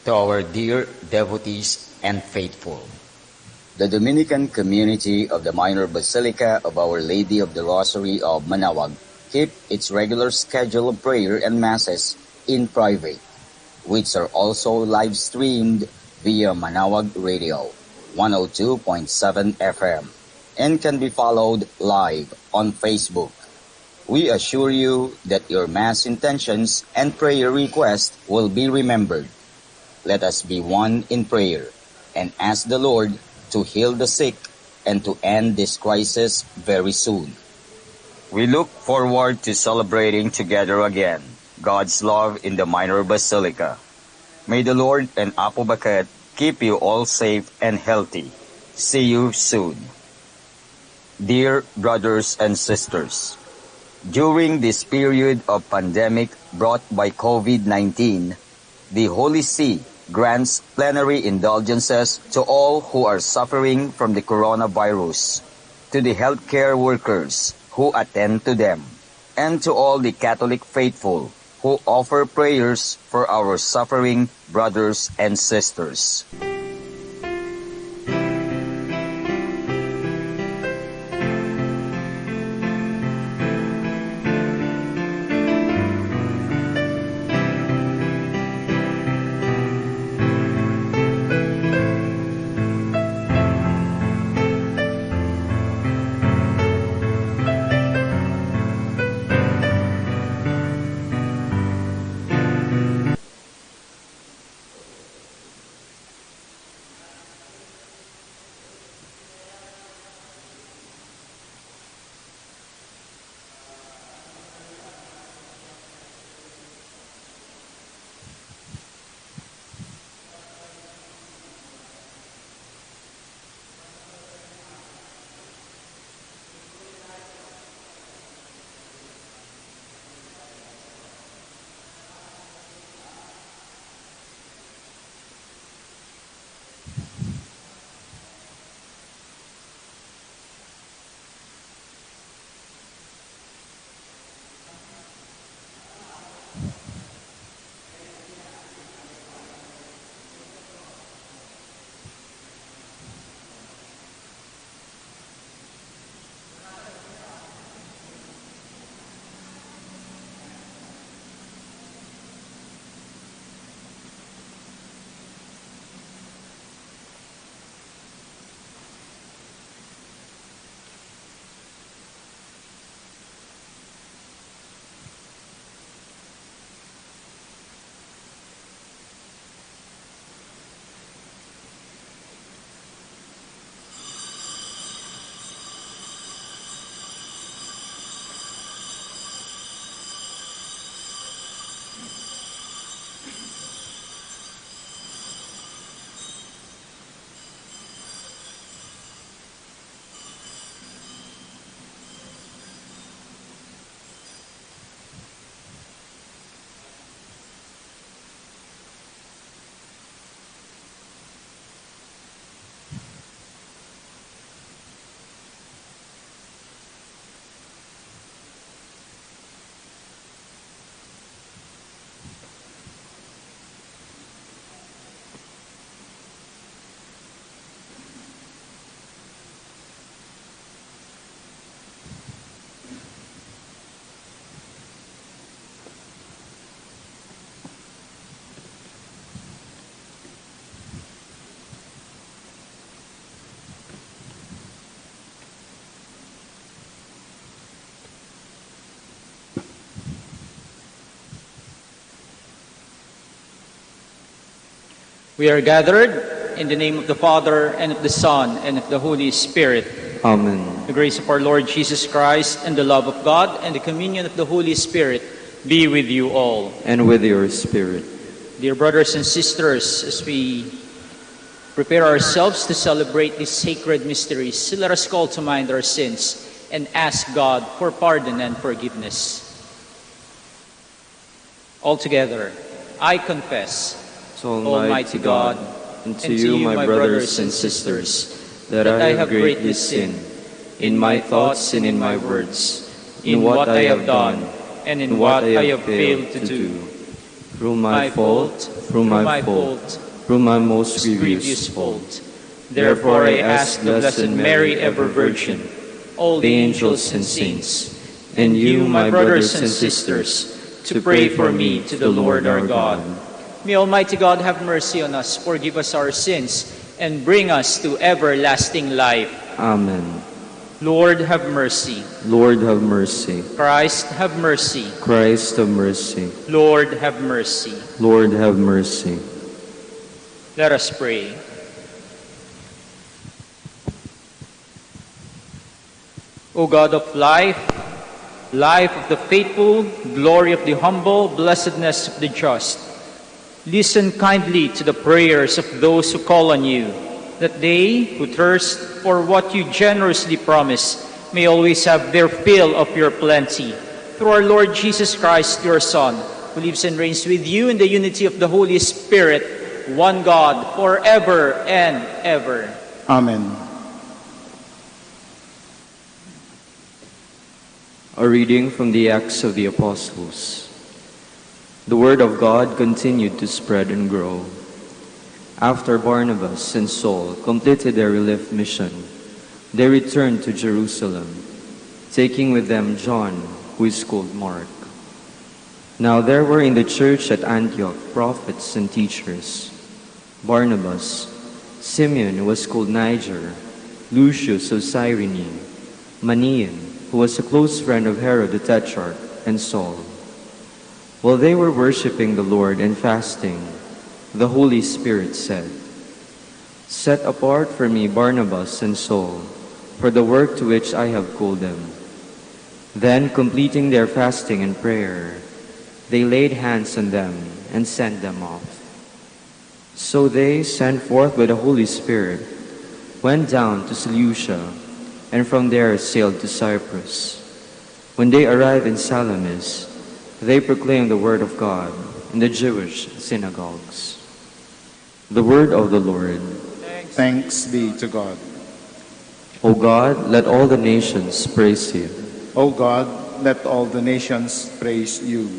to our dear devotees and faithful. The Dominican community of the Minor Basilica of Our Lady of the Rosary of Manaoag keep its regular schedule of prayer and masses in private, which are also live streamed via Manaoag Radio 102.7 FM and can be followed live on Facebook. We assure you that your mass intentions and prayer requests will be remembered. Let us be one in prayer and ask the Lord to heal the sick and to end this crisis very soon. We look forward to celebrating together again God's love in the Minor Basilica. May the Lord and Apo Baket keep you all safe and healthy. See you soon. Dear brothers and sisters, during this period of pandemic brought by COVID-19, the Holy See grants plenary indulgences to all who are suffering from the coronavirus, to the healthcare workers who attend to them, and to all the Catholic faithful who offer prayers for our suffering brothers and sisters. We are gathered in the name of the Father, and of the Son, and of the Holy Spirit. Amen. The grace of our Lord Jesus Christ, and the love of God, and the communion of the Holy Spirit be with you all. And with your spirit. Dear brothers and sisters, as we prepare ourselves to celebrate these sacred mysteries, let us call to mind our sins and ask God for pardon and forgiveness. Altogether, I confess, To Almighty God, and to you, my brothers and sisters, that I have greatly sinned, in my thoughts and in my words, in what I have done, and in what I have failed to do. through my fault, through my fault, through my most grievous fault. Therefore I ask the Blessed Mary, ever Virgin, all the angels and saints, and you, my brothers and sisters, to pray for me to the Lord our God. May Almighty God have mercy on us, forgive us our sins, and bring us to everlasting life. Amen. Lord, have mercy. Lord, have mercy. Christ, have mercy. Christ, have mercy. Lord, have mercy. Lord, have mercy. Let us pray. O God of life, life of the faithful, glory of the humble, blessedness of the just, listen kindly to the prayers of those who call on you, that they who thirst for what you generously promise may always have their fill of your plenty. Through our Lord Jesus Christ, your Son, who lives and reigns with you in the unity of the Holy Spirit, one God, forever and ever. Amen. A reading from the Acts of the Apostles. The word of God continued to spread and grow. After Barnabas and Saul completed their relief mission, they returned to Jerusalem, taking with them John, who is called Mark. Now there were in the church at Antioch prophets and teachers: Barnabas, Simeon, who was called Niger, Lucius of Cyrene, Manaen, who was a close friend of Herod the Tetrarch, and Saul. While they were worshiping the Lord and fasting, the Holy Spirit said, "Set apart for me Barnabas and Saul for the work to which I have called them." Then, completing their fasting and prayer, they laid hands on them and sent them off. So they, sent forth by the Holy Spirit, went down to Seleucia, and from there sailed to Cyprus. When they arrived in Salamis, they proclaimed the word of God in the Jewish synagogues. The word of the Lord. Thanks be to God. O God, let all the nations praise you. O God, let all the nations praise you.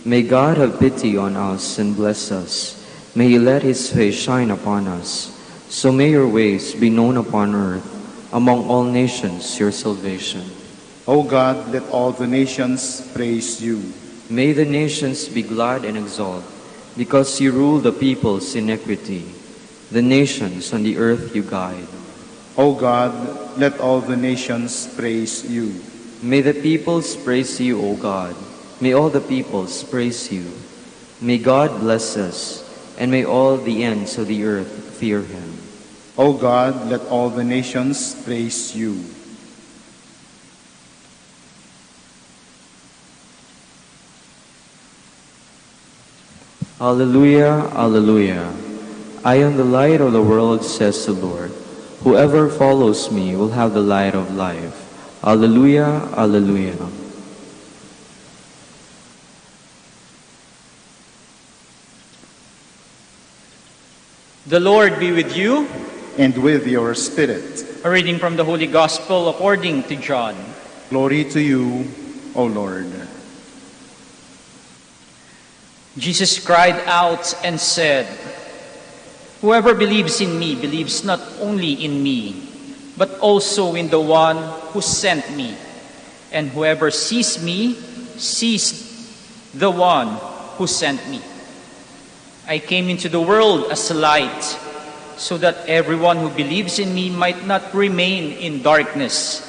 May God have pity on us and bless us. May he let his face shine upon us. So may your ways be known upon earth, among all nations your salvation. O God, let all the nations praise you. May the nations be glad and exult, because you rule the people's iniquity. The nations on the earth you guide. O God, let all the nations praise you. May the peoples praise you, O God. May all the peoples praise you. May God bless us, and may all the ends of the earth fear him. O God, let all the nations praise you. Alleluia, alleluia. I am the light of the world, says the Lord. Whoever follows me will have the light of life. Alleluia, alleluia. The Lord be with you. And with your spirit. A reading from the Holy Gospel according to John. Glory to you, O Lord. Jesus cried out and said, "Whoever believes in me believes not only in me, but also in the one who sent me. And whoever sees me sees the one who sent me. I came into the world as a light, so that everyone who believes in me might not remain in darkness.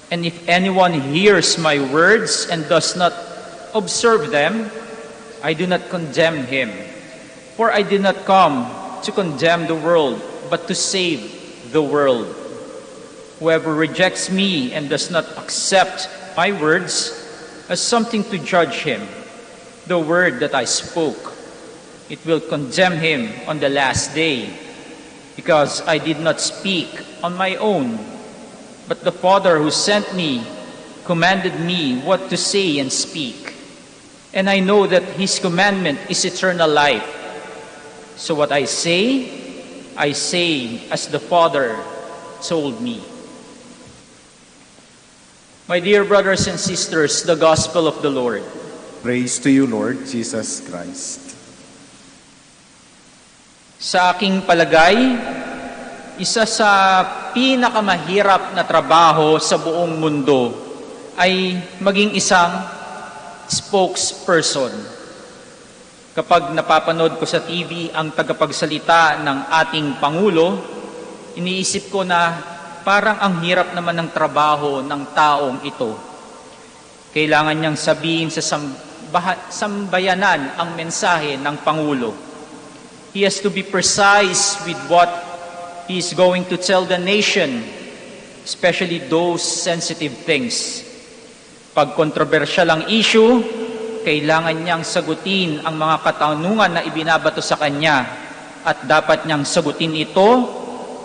And if anyone hears my words and does not observe them, I do not condemn him. For I did not come to condemn the world, but to save the world. Whoever rejects me and does not accept my words has something to judge him. The word that I spoke, it will condemn him on the last day, because I did not speak on my own, but the Father who sent me commanded me what to say and speak. And I know that his commandment is eternal life. So what I say as the Father told me." My dear brothers and sisters, the Gospel of the Lord. Praise to you, Lord Jesus Christ. Sa aking palagay, isa sa pinakamahirap na trabaho sa buong mundo ay maging isang spokesperson. Kapag napapanood ko sa TV ang tagapagsalita ng ating Pangulo, iniisip ko na parang ang hirap naman ng trabaho ng taong ito. Kailangan niyang sabihin sa sambayanan ang mensahe ng Pangulo. He has to be precise with what he is going to tell the nation, especially those sensitive things. Pag kontrobersyal ang issue, kailangan niyang sagutin ang mga katanungan na ibinabato sa kanya at dapat niyang sagutin ito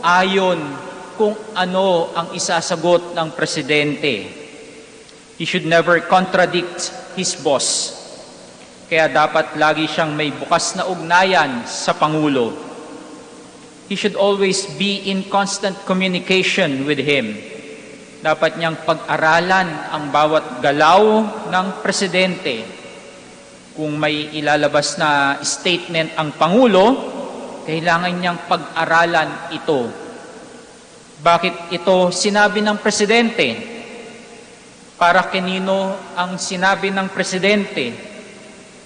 ayon kung ano ang isasagot ng presidente. He should never contradict his boss. Kaya dapat lagi siyang may bukas na ugnayan sa Pangulo. He should always be in constant communication with him. Dapat niyang pag-aralan ang bawat galaw ng presidente. Kung may ilalabas na statement ang Pangulo, kailangan niyang pag-aralan ito. Bakit ito sinabi ng presidente? Para kanino ang sinabi ng presidente?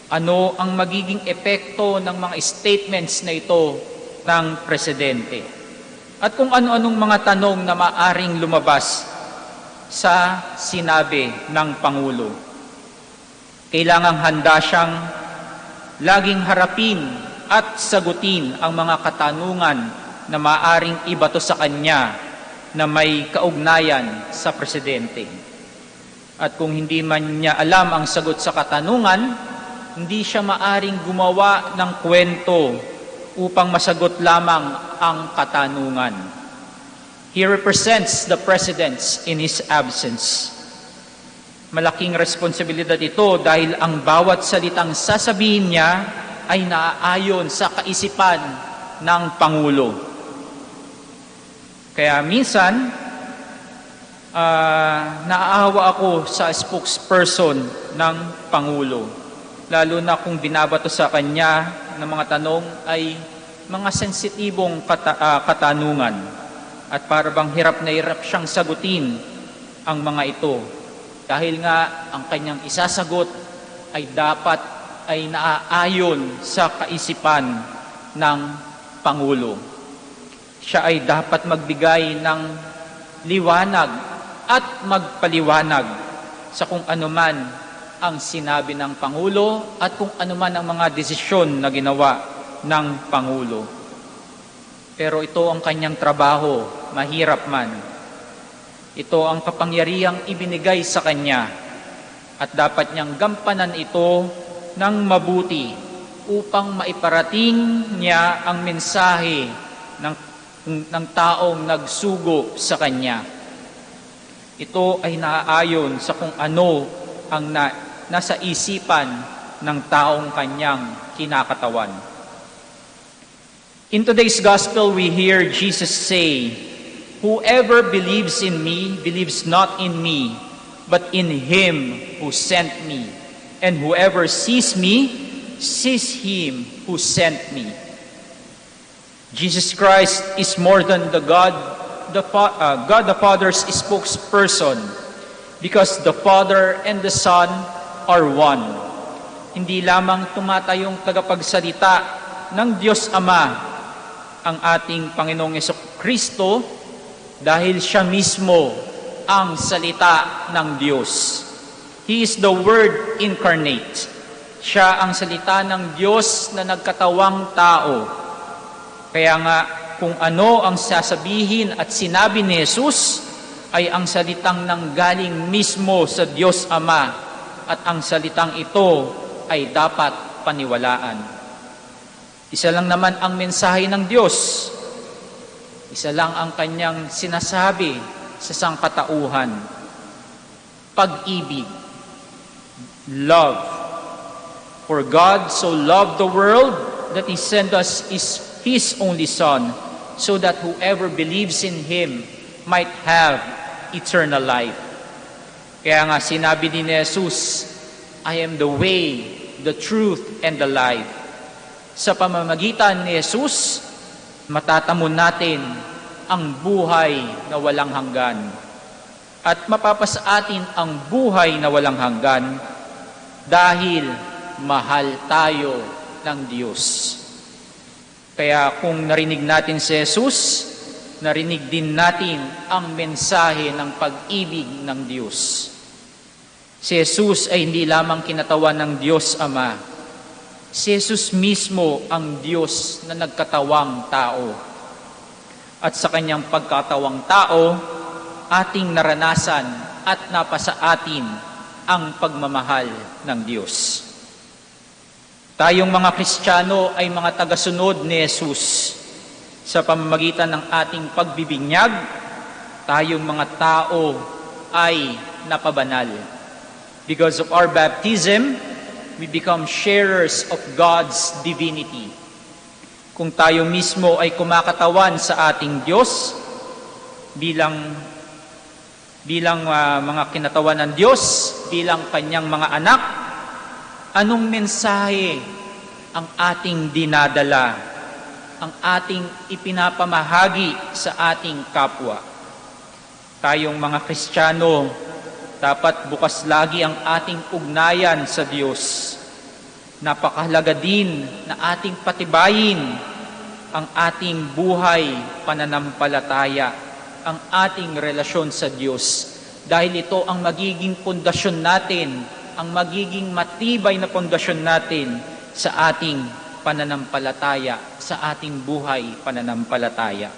Ano ang magiging epekto ng mga statements na ito ng presidente? At kung ano-anong mga tanong na maaring lumabas sa sinabi ng Pangulo. Kailangang handa siyang laging harapin at sagutin ang mga katanungan na maaring ibato sa kanya na may kaugnayan sa presidente. At kung hindi man niya alam ang sagot sa katanungan, hindi siya maaring gumawa ng kwento upang masagot lamang ang katanungan. He represents the President in his absence. Malaking responsibilidad ito dahil ang bawat salitang sasabihin niya ay naaayon sa kaisipan ng Pangulo. Kaya minsan, naaawa ako sa spokesperson ng Pangulo. Lalo na kung binabato sa kanya ng mga tanong ay mga sensitibong katanungan. At para bang hirap na hirap siyang sagutin ang mga ito. Dahil nga ang kanyang isasagot ay dapat ay naaayon sa kaisipan ng Pangulo. Siya ay dapat magbigay ng liwanag at magpaliwanag sa kung anuman ang sinabi ng Pangulo at kung anuman ang mga desisyon na ginawa ng Pangulo. Pero ito ang kanyang trabaho, mahirap man. Ito ang kapangyarihang ibinigay sa kanya at dapat niyang gampanan ito ng mabuti upang maiparating niya ang mensahe ng taong nagsugo sa kanya. Ito ay naaayon sa kung ano ang nasa isipan ng taong kanyang kinakatawan. In today's gospel, we hear Jesus say, "Whoever believes in me, believes not in me, but in him who sent me. And whoever sees me, sees him who sent me." Jesus Christ is more than God the Father's spokesperson, because the Father and the Son are one. Hindi lamang tumatayong tagapagsalita ng Diyos Ama ang ating Panginoong Jesucristo dahil siya mismo ang salita ng Diyos. He is the Word incarnate. Siya ang salita ng Diyos na nagkatawang tao. Kaya nga, kung ano ang sasabihin at sinabi ni Jesus, ay ang salitang nanggaling mismo sa Diyos Ama, at ang salitang ito ay dapat paniwalaan. Isa lang naman ang mensahe ng Diyos. Isa lang ang kanyang sinasabi sa sangkatauhan. Pag-ibig. Love. For God so loved the world that He sent us His only Son, so that whoever believes in Him might have eternal life. Kaya nga sinabi ni Jesus I am the way, the truth, and the life. Sa pamamagitan ni Jesus, matatamon natin ang buhay na walang hanggan. At mapapasa atin ang buhay na walang hanggan dahil mahal tayo ng Diyos. Kaya kung narinig natin si Jesus, narinig din natin ang mensahe ng pag-ibig ng Diyos. Si Jesus ay hindi lamang kinatawan ng Diyos Ama. Si Jesus mismo ang Diyos na nagkatawang tao. At sa kanyang pagkatawang tao, ating naranasan at napasa atin ang pagmamahal ng Diyos. Tayong mga Kristiyano ay mga tagasunod ni Jesus. Sa pamamagitan ng ating pagbibinyag, tayong mga tao ay napabanal. Because of our baptism, we become sharers of God's divinity. Kung tayo mismo ay kumakatawan sa ating Diyos, bilang mga kinatawan ng Diyos, bilang kanyang mga anak, anong mensahe ang ating dinadala, ang ating ipinapamahagi sa ating kapwa? Tayong mga Kristiyano, dapat bukas lagi ang ating ugnayan sa Diyos. Napakahalaga din na ating patibayin ang ating buhay pananampalataya, ang ating relasyon sa Diyos. Dahil ito ang magiging pundasyon natin, ang magiging matibay na pundasyon natin sa ating pananampalataya, sa ating buhay pananampalataya.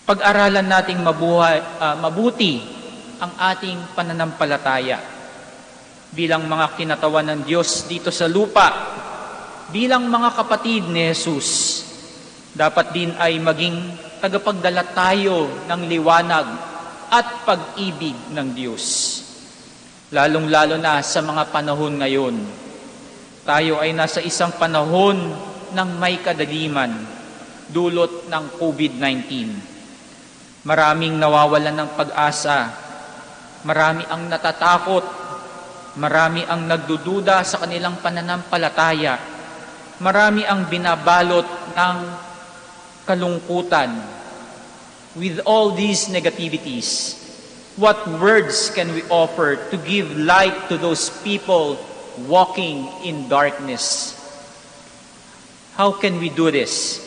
Pag-aralan nating mabuti ang ating pananampalataya bilang mga kinatawan ng Diyos dito sa lupa, bilang mga kapatid ni Jesus. Dapat din ay maging tagapagdala tayo ng liwanag at pag-ibig ng Diyos. Lalong-lalo na sa mga panahon ngayon. Tayo ay nasa isang panahon ng may kadaliman, dulot ng COVID-19. Maraming nawawalan ng pag-asa. Marami ang natatakot, marami ang nagdududa sa kanilang pananampalataya, marami ang binabalot ng kalungkutan. With all these negativities, what words can we offer to give light to those people walking in darkness? How can we do this?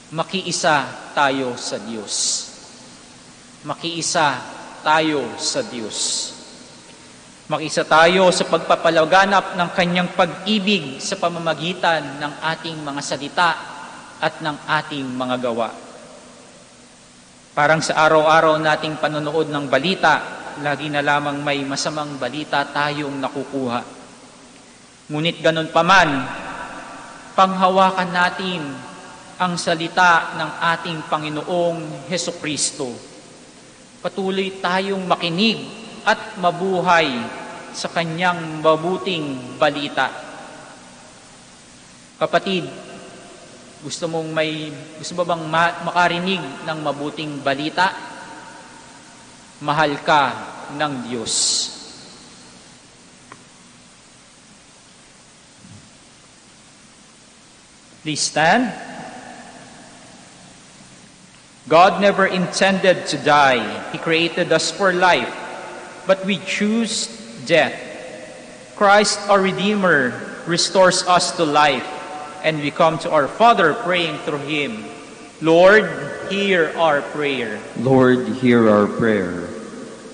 Makiisa tayo sa Diyos. Makiisa tayo sa Diyos. Makiisa tayo sa pagpapalaganap ng kanyang pag-ibig sa pamamagitan ng ating mga salita at ng ating mga gawa. Parang sa araw-araw nating panonood ng balita, lagi na lamang may masamang balita tayong nakukuha. Ngunit ganun pa man, panghawakan natin ang salita ng ating Panginoong Hesukristo. Patuloy tayong makinig at mabuhay sa kanyang mabuting balita. Kapatid, gusto mo bang makarinig ng mabuting balita? Mahal ka ng Diyos. Please stand. God never intended to die. He created us for life, but we choose death. Christ, our Redeemer, restores us to life, and we come to our Father praying through Him. Lord, hear our prayer. Lord, hear our prayer,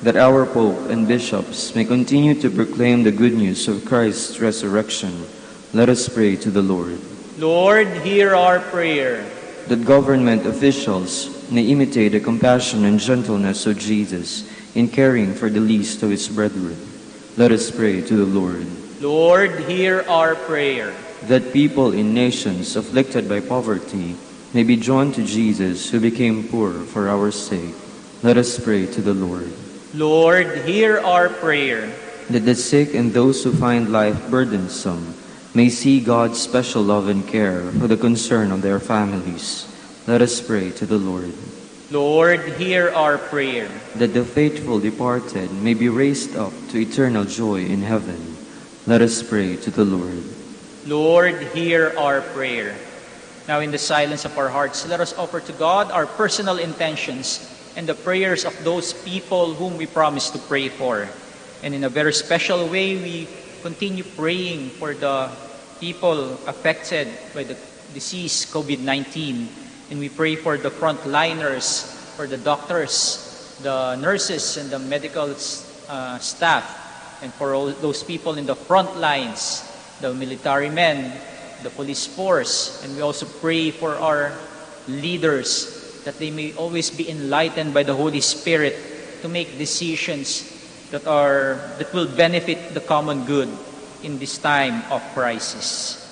that our Pope and bishops may continue to proclaim the good news of Christ's resurrection. Let us pray to the Lord. Lord, hear our prayer. That government officials may imitate the compassion and gentleness of Jesus in caring for the least of his brethren. Let us pray to the Lord. Lord, hear our prayer. That people in nations afflicted by poverty may be drawn to Jesus, who became poor for our sake. Let us pray to the Lord. Lord, hear our prayer. That the sick and those who find life burdensome may see God's special love and care for the concern of their families. Let us pray to the Lord. Lord, hear our prayer. that the faithful departed may be raised up to eternal joy in heaven. Let us pray to the Lord. Lord, hear our prayer. Now in the silence of our hearts, let us offer to God our personal intentions and the prayers of those people whom we promise to pray for. And in a very special way, we continue praying for the people affected by the disease COVID-19. And we pray for the frontliners, for the doctors, the nurses, and the medical staff, and for all those people in the front lines, the military men, the police force. And we also pray for our leaders, that they may always be enlightened by the Holy Spirit to make decisions that will benefit the common good in this time of crisis.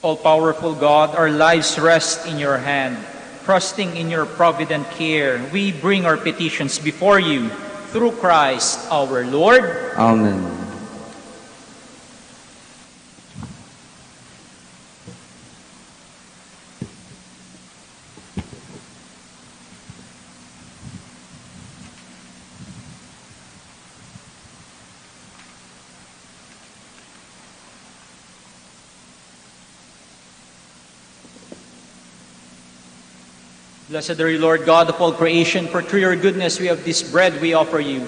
All-powerful God, our lives rest in your hand. Trusting in your provident care, we bring our petitions before you through Christ our Lord. Amen. Blessed are you, Lord God of all creation, for through your goodness we have this bread we offer you.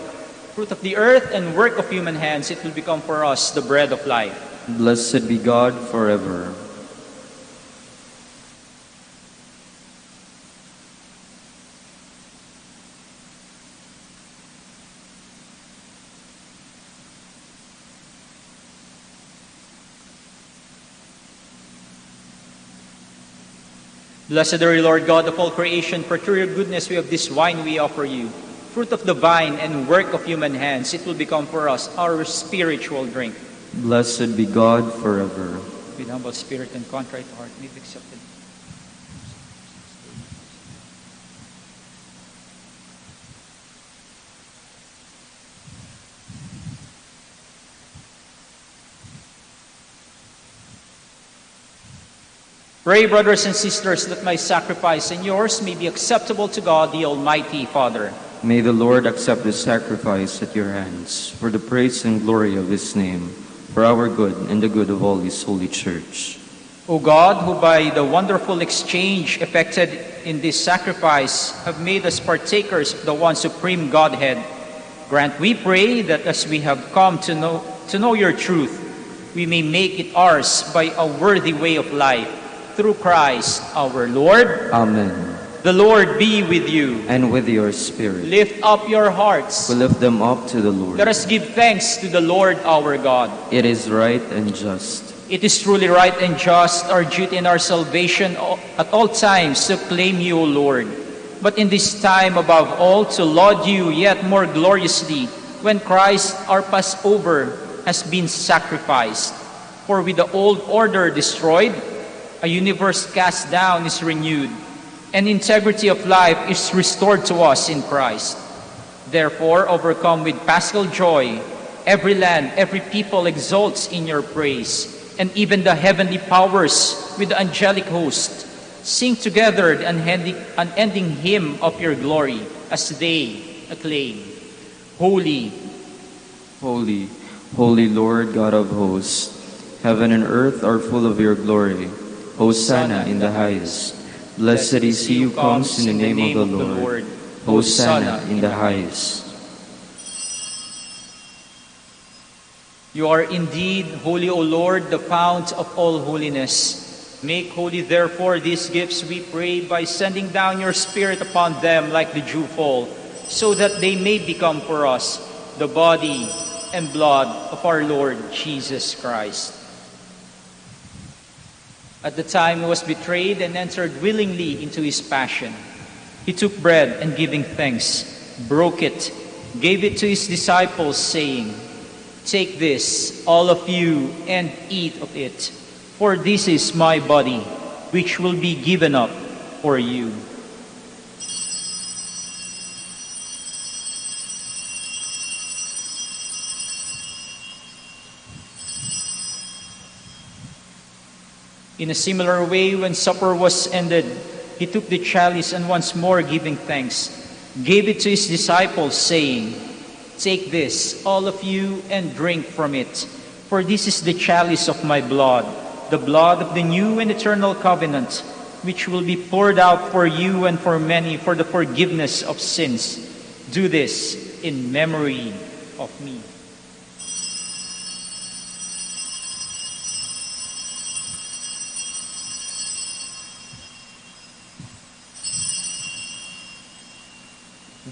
Fruit of the earth and work of human hands, it will become for us the bread of life. Blessed be God forever. Blessed are you, Lord God of all creation, for through your goodness we have this wine we offer you. Fruit of the vine and work of human hands, it will become for us our spiritual drink. Blessed be God forever. With humble spirit and contrite heart, may be accepted. Pray, brothers and sisters, that my sacrifice and yours may be acceptable to God, the Almighty Father. May the Lord accept the sacrifice at your hands for the praise and glory of his name, for our good and the good of all his holy church. O God, who by the wonderful exchange effected in this sacrifice have made us partakers of the one supreme Godhead, grant, we pray, that as we have come to know your truth, we may make it ours by a worthy way of life. Through Christ our Lord. Amen. The Lord be with you. And with your spirit. Lift up your hearts. We lift them up to the Lord. Let us give thanks to the Lord our God. It is right and just. It is truly right and just, our duty and our salvation at all times to claim you, O Lord. But in this time above all, to laud you yet more gloriously, when Christ our Passover has been sacrificed. For with the old order destroyed, a universe cast down is renewed, and integrity of life is restored to us in Christ. Therefore, overcome with paschal joy, every land, every people exults in your praise, and even the heavenly powers with the angelic host sing together the unending hymn of your glory as they acclaim, Holy, holy, holy Lord God of hosts, heaven and earth are full of your glory. Hosanna in the highest. Blessed is he who comes in the name of the Lord. Hosanna in the highest. You are indeed holy, O Lord, the fount of all holiness. Make holy, therefore, these gifts, we pray, by sending down your Spirit upon them like the dewfall, so that they may become for us the body and blood of our Lord Jesus Christ. At the time he was betrayed and entered willingly into his passion, he took bread and giving thanks, broke it, gave it to his disciples, saying, "Take this, all of you, and eat of it, for this is my body, which will be given up for you." In a similar way, when supper was ended, he took the chalice and once more giving thanks, gave it to his disciples, saying, "Take this, all of you, and drink from it. For this is the chalice of my blood, the blood of the new and eternal covenant, which will be poured out for you and for many for the forgiveness of sins. Do this in memory of me."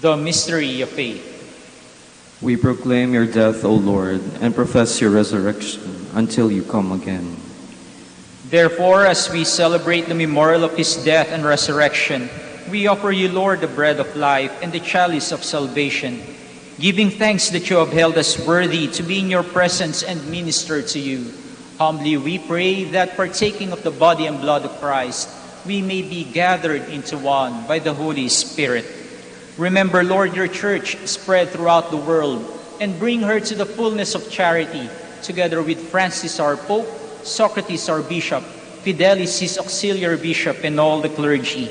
The mystery of faith. We proclaim your death, O Lord, and profess your resurrection until you come again. Therefore, as we celebrate the memorial of his death and resurrection, we offer you, Lord, the bread of life and the chalice of salvation, giving thanks that you have held us worthy to be in your presence and minister to you. Humbly we pray that, partaking of the body and blood of Christ, we may be gathered into one by the Holy Spirit. Remember, Lord, your church spread throughout the world, and bring her to the fullness of charity, together with Francis our Pope, Socrates our Bishop, Fidelis his auxiliary bishop, and all the clergy.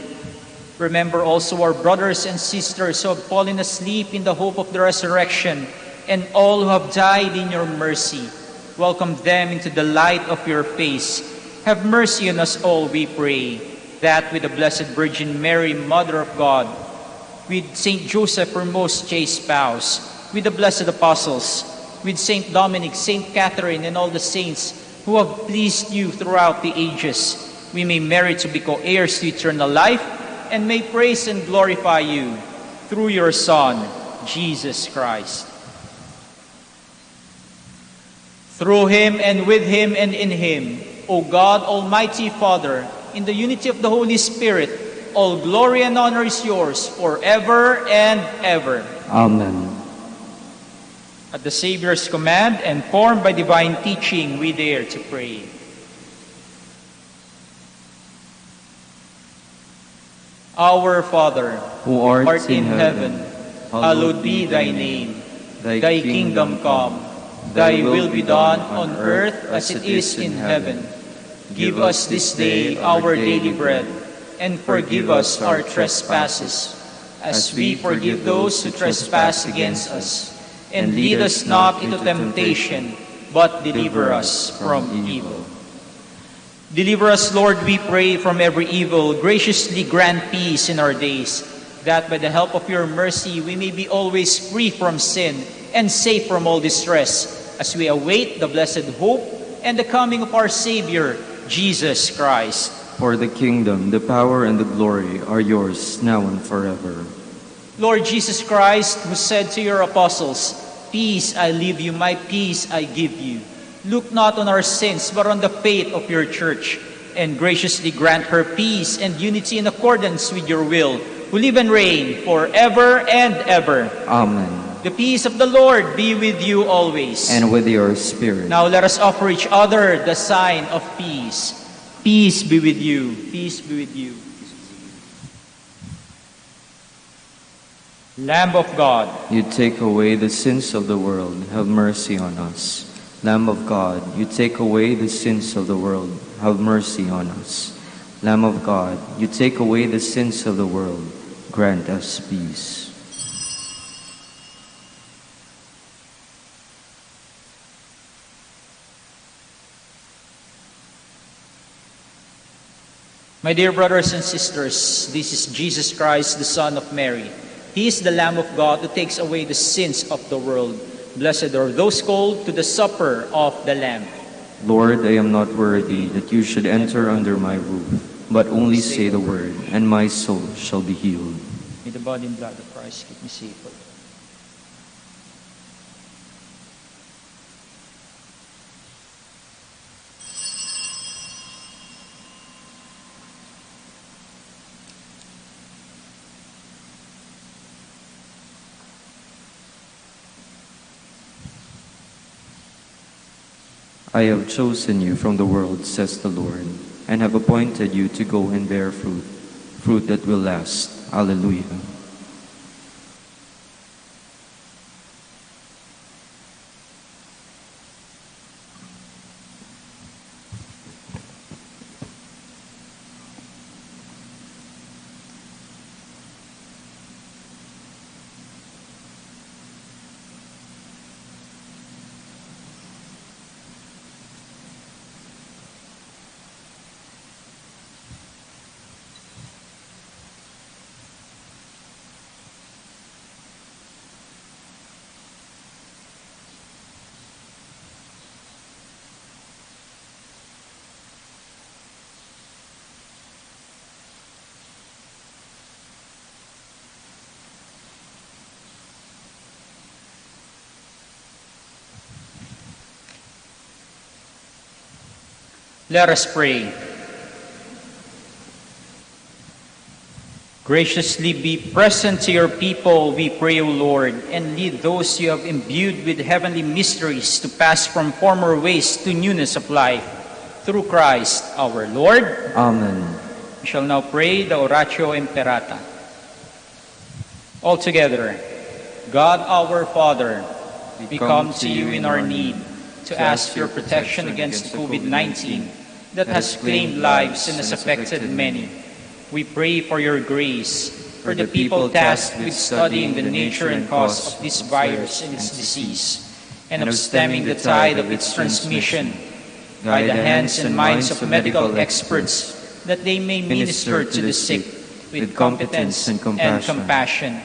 Remember also our brothers and sisters who have fallen asleep in the hope of the resurrection, and all who have died in your mercy. Welcome them into the light of your face. Have mercy on us all, we pray, that with the Blessed Virgin Mary, Mother of God, with Saint Joseph, her most chaste spouse, with the blessed apostles, with Saint Dominic, Saint Catherine, and all the saints who have pleased you throughout the ages, we may merit to be co-heirs to eternal life, and may praise and glorify you through your Son, Jesus Christ. Through him, and with him, and in him, O God, Almighty Father, in the unity of the Holy Spirit, all glory and honor is yours forever and ever. Amen. At the Savior's command and formed by divine teaching, we dare to pray. Our Father, Who art in heaven, hallowed be thy name. Thy kingdom come. Thy will be done on earth as it is in heaven. Give us this day our daily bread, and forgive us our trespasses, as we forgive those who trespass against us. And lead us not into temptation, but deliver us from evil. Deliver us, Lord, we pray, from every evil. Graciously grant peace in our days, that by the help of your mercy we may be always free from sin and safe from all distress, as we await the blessed hope and the coming of our Savior, Jesus Christ. For the kingdom, the power, and the glory are yours now and forever. Lord Jesus Christ, who said to your apostles, "Peace I leave you, my peace I give you," look not on our sins, but on the faith of your church, and graciously grant her peace and unity in accordance with your will, who live and reign forever and ever. Amen. The peace of the Lord be with you always. And with your spirit. Now let us offer each other the sign of peace. Peace be with you. Peace be with you. Lamb of God, You take away the sins of the world, have mercy on us. Lamb of God, you take away the sins of the world, have mercy on us. Lamb of God, you take away the sins of the world, grant us peace. my dear brothers and sisters, this is Jesus Christ, the Son of Mary. He is the Lamb of God who takes away the sins of the world. Blessed are those called to the supper of the Lamb. Lord, I am not worthy that you should enter under my roof, but only say the word, and my soul shall be healed. May the body and blood of Christ keep me safe. I have chosen you from the world, says the Lord, and have appointed you to go and bear fruit, fruit that will last. Alleluia. Let us pray. Graciously be present to your people, we pray, O Lord, and lead those you have imbued with heavenly mysteries to pass from former ways to newness of life. Through Christ our Lord. Amen. We shall now pray the Oratio Imperata. All together, God our Father, we come to you in our need to ask your protection against COVID-19 that has claimed lives and has affected many. We pray for your grace for the people tasked with studying the nature and cause of this virus and its disease, and of stemming the tide of its transmission. By the hands and minds of medical experts, that they may minister to the sick with competence and compassion,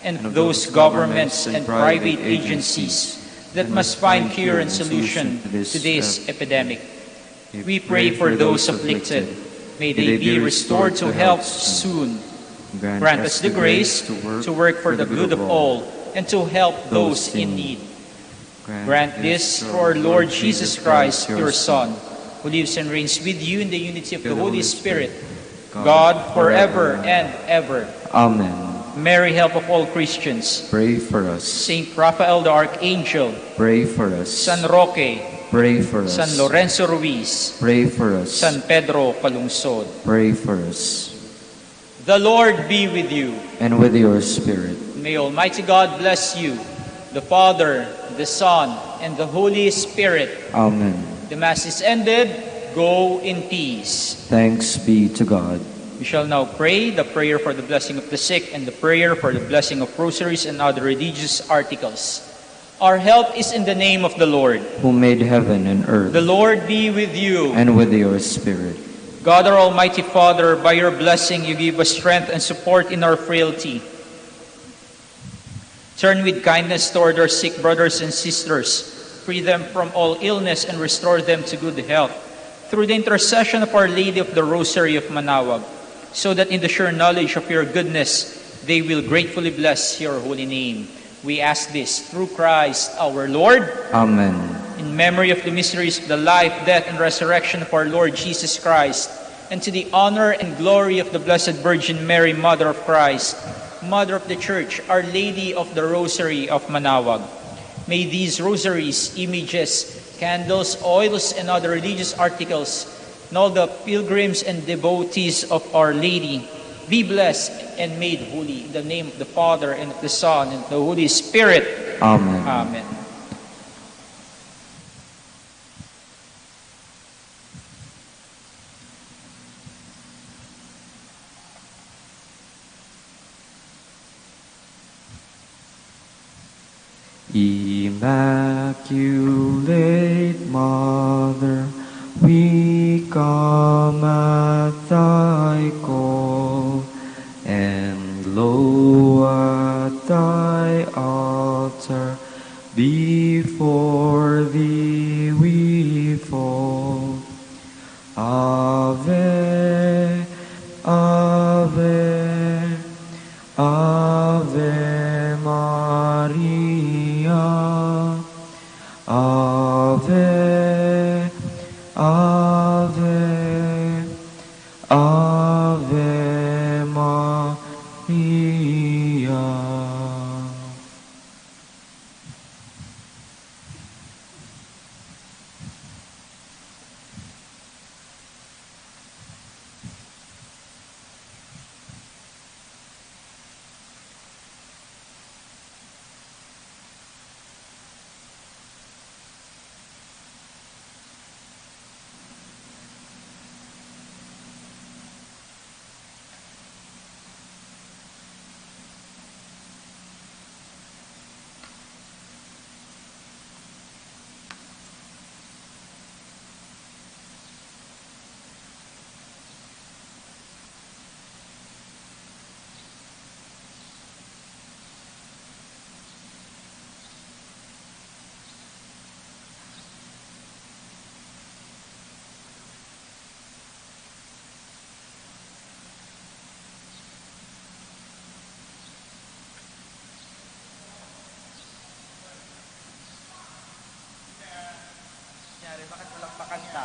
and those governments and private agencies that must find cure and solution to this epidemic. We pray for those afflicted. May they be restored to health soon. Grant us the grace to work for the good of all and to help those in need. Grant this through our Lord Jesus Christ, your Son, who lives and reigns with you in the unity of the Holy Spirit, God forever and ever. Amen. Mary, help of all Christians. Pray for us. Saint Raphael the Archangel. Pray for us. San Roque. Pray for us. San Lorenzo Ruiz. Pray for us. San Pedro Calungsod. Pray for us. The Lord be with you. And with your spirit. May Almighty God bless you, the Father, the Son, and the Holy Spirit. Amen. The Mass is ended. Go in peace. Thanks be to God. We shall now pray the prayer for the blessing of the sick and the prayer for the blessing of rosaries and other religious articles. Our help is in the name of the Lord, who made heaven and earth. The Lord be with you. And with your spirit. God, our Almighty Father, by your blessing you give us strength and support in our frailty. Turn with kindness toward our sick brothers and sisters. Free them from all illness and restore them to good health. Through the intercession of Our Lady of the Rosary of Manaoag, so that in the sure knowledge of your goodness, they will gratefully bless your holy name. We ask this through Christ our Lord. Amen. In memory of the mysteries of the life, death, and resurrection of our Lord Jesus Christ, and to the honor and glory of the Blessed Virgin Mary, Mother of Christ, Mother of the Church, Our Lady of the Rosary of Manaoag. May these rosaries, images, candles, oils, and other religious articles, and all the pilgrims and devotees of Our Lady be blessed and made holy in the name of the Father, and of the Son, and of the Holy Spirit. Amen. Amen. Immaculate Mother, we come at thy call, and lo, at thy altar, before thee we fall. Ave, Ave, Ave Maria. Ave, Ave, Ave Maria. Bakit walang pakanta?